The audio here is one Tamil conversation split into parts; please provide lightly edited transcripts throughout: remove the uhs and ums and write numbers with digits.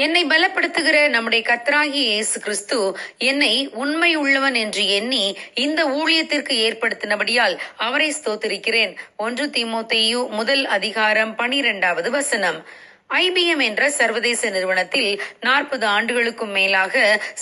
என்னை பலப்படுத்துகிற நம்முடைய கர்த்தராகிய இயேசு கிறிஸ்து என்னை உண்மை உள்ளவன் என்று எண்ணி இந்த ஊழியத்திற்கு ஏற்படுத்தினபடியால் அவரை ஸ்தோத்திரிக்கிறேன். 1 தீமோத்தேயு 1 வசனம். IBM என்ற சர்வதேச நிறுவனத்தில் 40 ஆண்டுகளுக்கும் மேலாக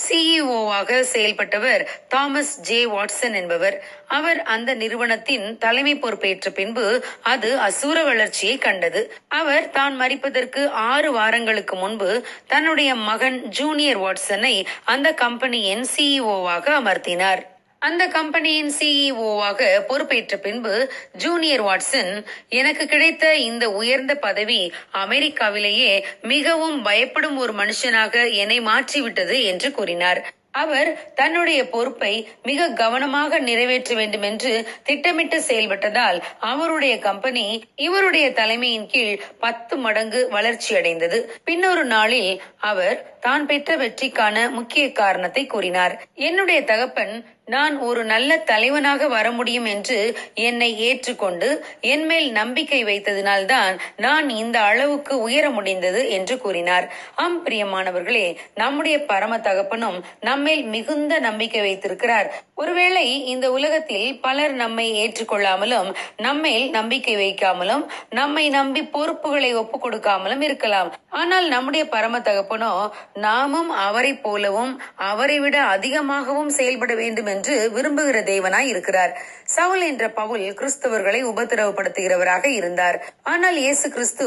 CEO-வாக செயல்பட்டவர் தாமஸ் ஜே வாட்சன் என்பவர். அவர் அந்த நிறுவனத்தின் தலைமை பொறுப்பேற்ற பின்பு அது அசூர வளர்ச்சியை கண்டது. அவர் தான் மரிப்பதற்கு 6 வாரங்களுக்கு முன்பு தன்னுடைய மகன் ஜூனியர் வாட்சனை அந்த கம்பெனியின் CEO-வாக அமர்த்தினார். அந்த கம்பெனியின் CEO-வாக பொறுப்பேற்ற பின்பு ஜூனியர் வாட்சன், எனக்கு கிடைத்த இந்த உயர்ந்த பதவி அமெரிக்காவிலேயே மிகவும் பயப்படும் ஒரு மனுஷனாக என்னை மாற்றிவிட்டது என்று கூறினார். அவர் தன்னுடைய பொறுப்பை மிக கவனமாக நிறைவேற்ற வேண்டும் என்று திட்டமிட்டு செயல்பட்டதால் அவருடைய கம்பெனி இவருடைய தலைமையின் கீழ் 10 மடங்கு வளர்ச்சி அடைந்தது. பின்னொரு நாளில் அவர் தான் பெற்ற வெற்றிக்கான முக்கிய காரணத்தை கூறினார். என்னுடைய தகப்பன் நான் ஒரு நல்ல தலைவனாக வர முடியும் என்று என்னை ஏற்றுக்கொண்டு என் மேல் நம்பிக்கை வைத்ததினால்தான் நான் இந்த அளவுக்கு உயர முடிந்தது என்று கூறினார். பிரியமானவர்களே, நம்முடைய பரம தகப்பனும் நம்மேல் மிகுந்த நம்பிக்கை வைத்திருக்கிறார். ஒருவேளை இந்த உலகத்தில் பலர் நம்மை ஏற்றுக்கொள்ளாமலும் நம்மேல் நம்பிக்கை வைக்காமலும் நம்மை நம்பி பொறுப்புகளை ஒப்பு கொடுக்காமலும் இருக்கலாம். ஆனால் நம்முடைய பரம தகப்பனோ நாமும் அவரை போலவும் அவரை விட அதிகமாகவும் செயல்பட வேண்டும் என்று விரும்புகிற தேவனாய் இருக்கிறார். சவுல் என்ற பவுல் கிறிஸ்தவர்களை உபத்திரவப்படுத்துகிறவராக இருந்தார். ஆனால் இயேசு கிறிஸ்து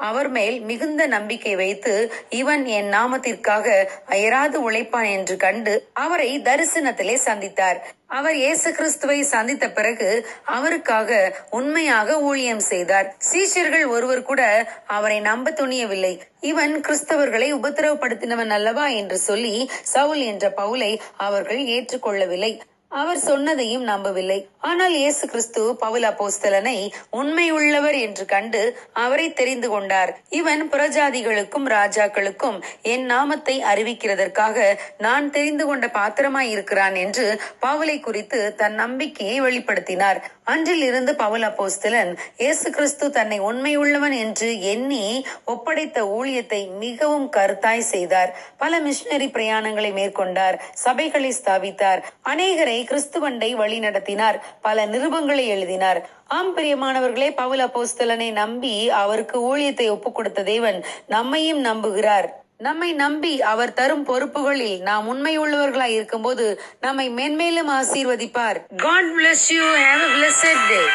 அவர் மேல் மிகுந்த நம்பிக்கை வைத்து இவன் என் நாமத்திற்காக அயராது உழைப்பான் என்று கண்டு அவரை தரிசனத்திலே சந்தித்தார். அவர் இயேசு கிறிஸ்துவை சந்தித்த பிறகு அவருக்காக உண்மையாக ஊழியம் செய்தார். சீஷர்கள் ஒருவர் கூட அவரை நம்ப துணியவில்லை. இவன் கிறிஸ்தவர்களை உபத்திரவப்படுத்தினவன் அல்லவா என்று சொல்லி சவுல் என்ற பவுலை அவர்கள் ஏற்றுக்கொள்ளவில்லை. அவர் சொன்னதையும் நம்பவில்லை. ஆனால் இயேசு கிறிஸ்து பவுல் அப்போஸ்தலனை உண்மையுள்ளவர் என்று கண்டு அவரை தெரிந்து கொண்டார். இவன் புறஜாதிகளுக்கும் ராஜாக்களுக்கும் என் நாமத்தை அறிவிக்கிறதற்காக நான் தெரிந்து கொண்ட பாத்திரமாய் இருக்கிறான் என்று பவுலை குறித்து தன் நம்பிக்கையை வெளிப்படுத்தினார். அன்றில் இருந்து பவுல் அப்போஸ்தலன் இயேசு கிறிஸ்து தன்னை உண்மையுள்ளவன் என்று எண்ணி ஒப்படைத்த ஊழியத்தை மிகவும் கருத்தாய் செய்தார். பல மிஷனரி பிரயாணங்களை மேற்கொண்டார். சபைகளை ஸ்தாபித்தார். அநேகரை கிறிஸ்துவண்டை வழி நடத்தினார். பல நிருபங்களை எழுதினார். பிரியமானவர்களே, பவுல் அப்போஸ்தலனை நம்பி அவருக்கு ஊழியத்தை ஒப்புக் கொடுத்த தேவன் நம்மையும் நம்புகிறார். நம்மை நம்பி அவர் தரும் பொறுப்புகளில் நாம் உண்மையுள்ளவர்களாய் இருக்கும்போது நம்மை மென்மேலும் ஆசீர்வதிப்பார். God bless you. Have a blessed day.